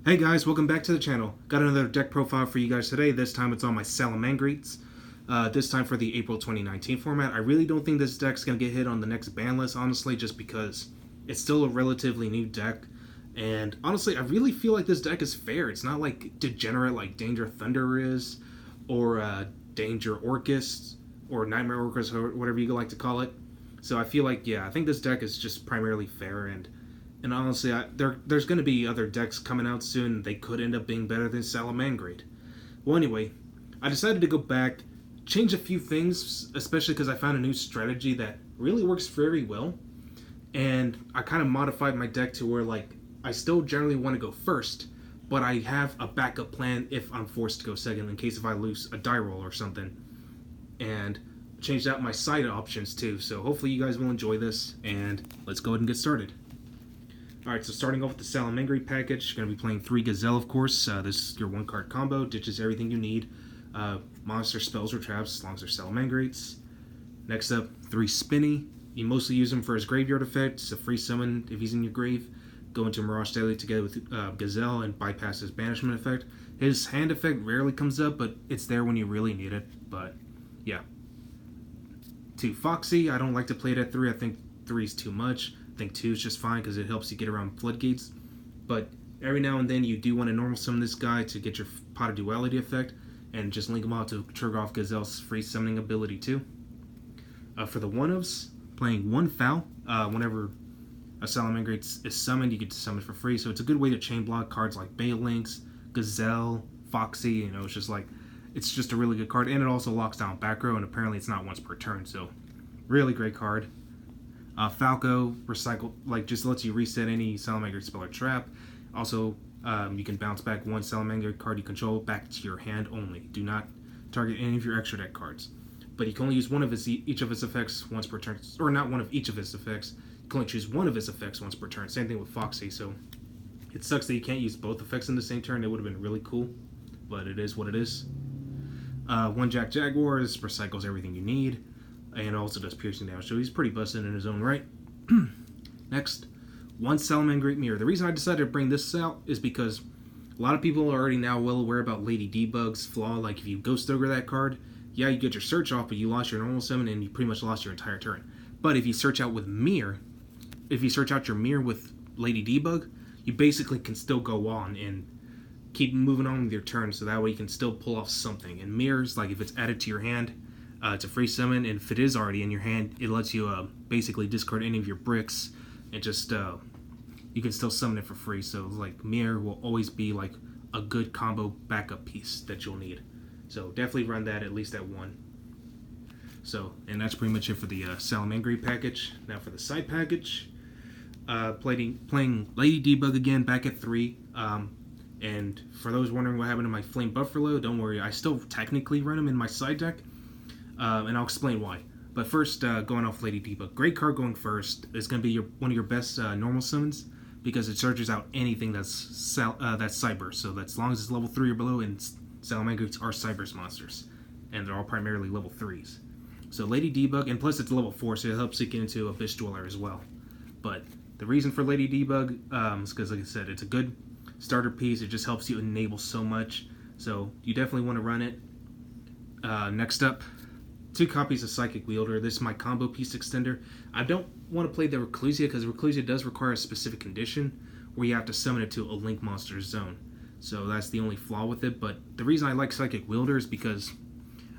Hey guys, welcome back to the channel. Got another deck profile for you guys today. This time it's on my Salamangreats. This time for the April 2019 format. I really don't think this deck's going to get hit on the next ban list, honestly, just because it's still a relatively new deck. And honestly, I really feel like this deck is fair. It's not like degenerate like Danger Thunder is, or Danger Orcus, or Nightmare Orcus, or whatever you like to call it. So I feel like, yeah, I think this deck is just primarily fair, and honestly, there's going to be other decks coming out soon. They could end up being better than Salamangreat. Well, anyway, I decided to go back, change a few things, especially because I found a new strategy that really works very well. And I kind of modified my deck to where, like, I still generally want to go first, but I have a backup plan if I'm forced to go second in case if I lose a die roll or something. And changed out my side options too. So hopefully you guys will enjoy this, and let's go ahead and get started. Alright, so starting off with the Salamangreat package, you're going to be playing 3 Gazelle, of course. This is your 1-card combo, ditches everything you need. Monster spells or traps, as long as they're Salamangreats. Next up, 3 Spinny. You mostly use him for his graveyard effect. It's a free summon if he's in your grave. Go into Mirage Daily together with Gazelle and bypass his banishment effect. His hand effect rarely comes up, but it's there when you really need it. But, yeah. 2 Foxy. I don't like to play it at 3. I think 3 is too much. I think 2 is just fine because it helps you get around floodgates, but every now and then you do want to normal summon this guy to get your Pot of Duality effect, and just link him out to trigger off Gazelle's free summoning ability too. For the 1-ofs, playing 1 Foul. Whenever a Salamangreat is summoned, you get to summon for free, so it's a good way to chain block cards like Balinx, Gazelle, Foxy. You know, it's just a really good card, and it also locks down back row, and apparently it's not once per turn, so really great card. Falco, recycle, just lets you reset any Salamangreat spell or trap. Also, you can bounce back 1 Salamangreat card you control back to your hand only. Do not target any of your extra deck cards. But you can only use one of each of its effects once per turn. Or not one of each of its effects. You can only choose one of its effects once per turn. Same thing with Foxy, so it sucks that you can't use both effects in the same turn. It would have been really cool, but it is what it is. 1 Jack Jaguar recycles everything you need, and also does piercing damage, so he's pretty busted in his own right. Next, 1 Salamangreat Mirror. The reason I decided to bring this out is because a lot of people are already now well aware about Lady Debug's flaw. Like, if you Ghost Ogre that card, yeah, you get your search off, but you lost your normal summon and you pretty much lost your entire turn. But if you search out with Mirror, if you search out your Mirror with Lady Debug, you basically can still go on and keep moving on with your turn, so that way you can still pull off something. And Mirrors, like, if it's added to your hand, it's a free summon, and if it is already in your hand, it lets you basically discard any of your bricks, and just you can still summon it for free. So, like, Mirror will always be like a good combo backup piece that you'll need. So definitely run that at least at 1. So, and that's pretty much it for the Salamangreat package. Now for the side package, playing Lady Debug again, back at 3. And for those wondering what happened to my Flame Bufferlo, don't worry, I still technically run him in my side deck. And I'll explain why. But first, going off Lady Debug. Great card going first. It's going to be one of your best normal summons, because it searches out anything that's Cyber. So that's as long as it's level 3 or below, and Salamangreats are Cyber's monsters. And they're all primarily level 3s. So Lady Debug, and plus it's level 4, so it helps you get into Abyss Dweller as well. But the reason for Lady Debug is because, like I said, it's a good starter piece. It just helps you enable so much. So you definitely want to run it. Next up, 2 copies of Psychic Wielder. This is my combo piece extender. I don't want to play the Reclusia because Reclusia does require a specific condition where you have to summon it to a Link Monster zone. So that's the only flaw with it. But the reason I like Psychic Wielder is because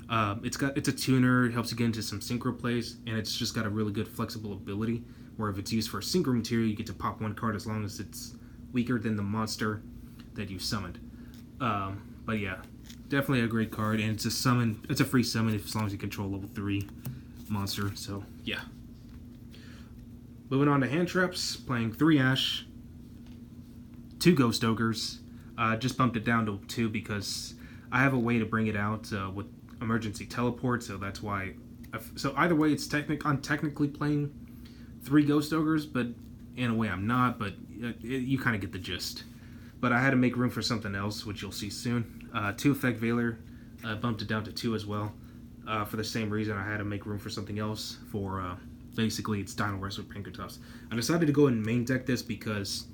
it's a tuner. It helps you get into some synchro plays, and it's just got a really good flexible ability where if it's used for a synchro material, you get to pop 1 card as long as it's weaker than the monster that you summoned. But yeah, definitely a great card, and it's a summon. It's a free summon as long as you control level 3 monster. So yeah. Moving on to hand traps, playing 3 Ash, 2 Ghost Ogres. Just bumped it down to 2 because I have a way to bring it out with emergency teleport. So that's why. So either way, I'm technically playing 3 Ghost Ogres, but in a way I'm not. But you kind of get the gist. But I had to make room for something else, which you'll see soon. 2 Effect Veiler, bumped it down to 2 as well. For the same reason, I had to make room for something else basically it's Dino Rest with Pinkertops. I decided to go and main deck this because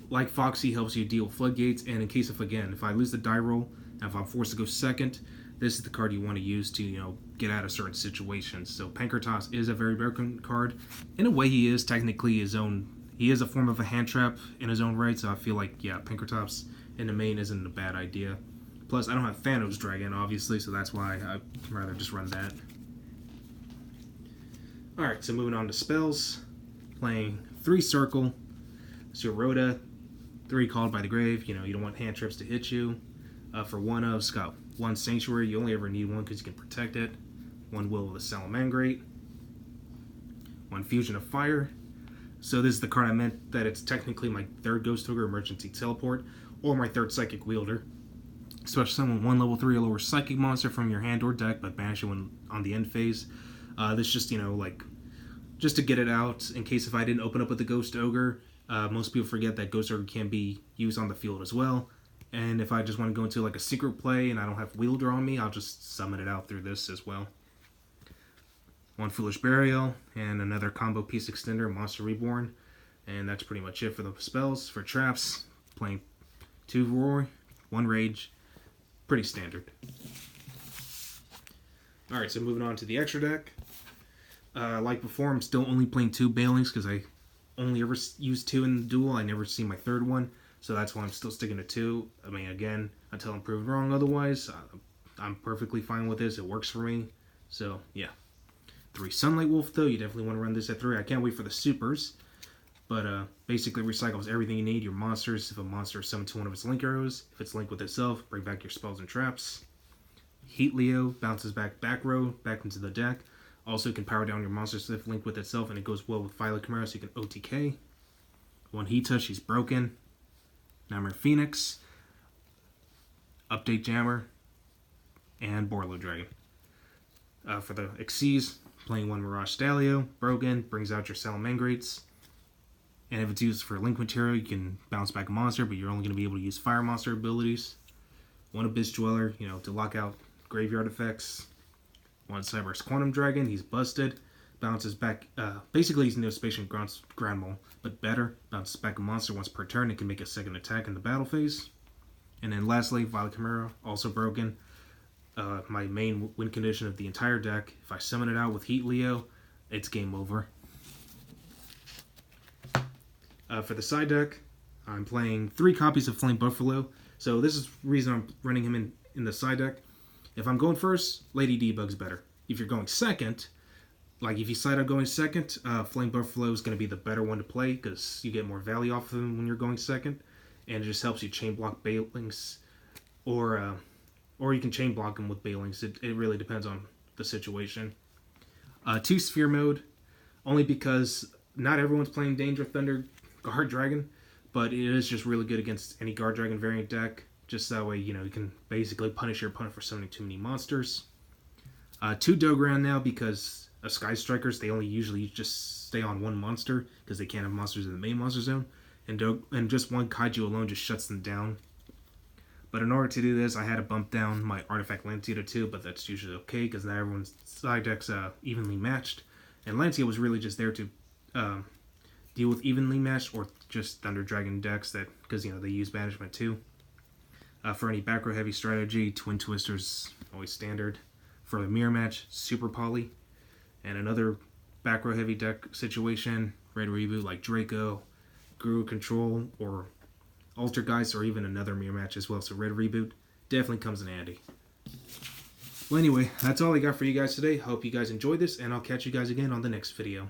like Foxy, helps you deal floodgates, and in case of, again, if I lose the die roll, and if I'm forced to go second, this is the card you want to use to, get out of certain situations. So Pankratops is a very broken card. In a way, he is technically his own. He is a form of a hand trap in his own right, so I feel like, yeah, Pankratops in the main isn't a bad idea. Plus, I don't have Thanos Dragon, obviously, so that's why I'd rather just run that. Alright, so moving on to spells. Playing 3 Circle. So Rhoda, 3 Called by the Grave. You don't want hand traps to hit you. For 1 of, it's got 1 Sanctuary. You only ever need 1 because you can protect it. 1 Will of the Salamangreat. 1 Fusion of Fire. So this is the card I meant that it's technically my 3rd Ghost Ogre Emergency Teleport, or my 3rd Psychic Wielder. Special summon 1 level 3 or lower Psychic monster from your hand or deck, but banish it when on the end phase. This just, just to get it out in case if I didn't open up with the Ghost Ogre. Most people forget that Ghost Ogre can be used on the field as well. And if I just want to go into like a secret play and I don't have Wielder on me, I'll just summon it out through this as well. 1 Foolish Burial, and another combo piece extender, Monster Reborn. And that's pretty much it for the spells. For traps, playing 2 Roar, 1 Rage. Pretty standard. Alright, so moving on to the extra deck. Like before, I'm still only playing 2 Bailings because I only ever used 2 in the duel. I never see my 3rd one. So that's why I'm still sticking to 2. I mean, again, until I'm proven wrong otherwise, I'm perfectly fine with this. It works for me. So, yeah. 3 Sunlight Wolf, though. You definitely want to run this at 3. I can't wait for the supers. But basically recycles everything you need. Your monsters. If a monster is summoned to one of its link arrows, if it's linked with itself, bring back your spells and traps. Heat Leo bounces back row, back into the deck. Also can power down your monsters if linked with itself, and it goes well with Violet Chimera, so you can OTK. 1 Hita, she's broken. Nightmare Phoenix. Update Jammer. And Borlo Dragon. For the Xyz, playing 1 Mirage Stalio, broken, brings out your Salamangreats. And if it's used for link material, you can bounce back a monster, but you're only going to be able to use fire monster abilities. 1 Abyss Dweller, to lock out graveyard effects. 1 Cyberse Quantum Dragon, he's busted. Bounces back, basically he's Neospatial Grand Mole, but better. Bounces back a monster once per turn and can make a 2nd attack in the battle phase. And then lastly, Violet Chimera, also broken. My main win condition of the entire deck. If I summon it out with Heat Leo, it's game over. For the side deck, I'm playing 3 copies of Flame Bufferlo. So this is the reason I'm running him in the side deck. If I'm going first, Lady Debug's better. If you're going second, like if you decide on going second, Flame Bufferlo is going to be the better one to play because you get more value off of him when you're going second. And it just helps you chain block Bailings, or you can chain block them with Bailings. It really depends on the situation. 2 Sphere mode, only because not everyone's playing Danger Thunder Guard Dragon, but it is just really good against any Guard Dragon variant deck. Just that way, you can basically punish your opponent for summoning too many monsters. 2 Dogoran now because of Sky Strikers. They only usually just stay on 1 monster because they can't have monsters in the main monster zone. And just 1 Kaiju alone just shuts them down. But in order to do this, I had to bump down my Artifact Lancia to 2, but that's usually okay because not everyone's side deck's evenly matched. And Lancia was really just there to deal with evenly matched or just Thunder Dragon decks that, because they use banishment too. For any back row heavy strategy, Twin Twisters always standard. For the mirror match, Super Poly. And another back row heavy deck situation, Red Reboot like Draco, Guru Control, or Altergeist, or even another mirror match as well. So Red Reboot definitely comes in handy. Well, anyway, that's all I got for you guys today. Hope you guys enjoyed this, and I'll catch you guys again on the next video.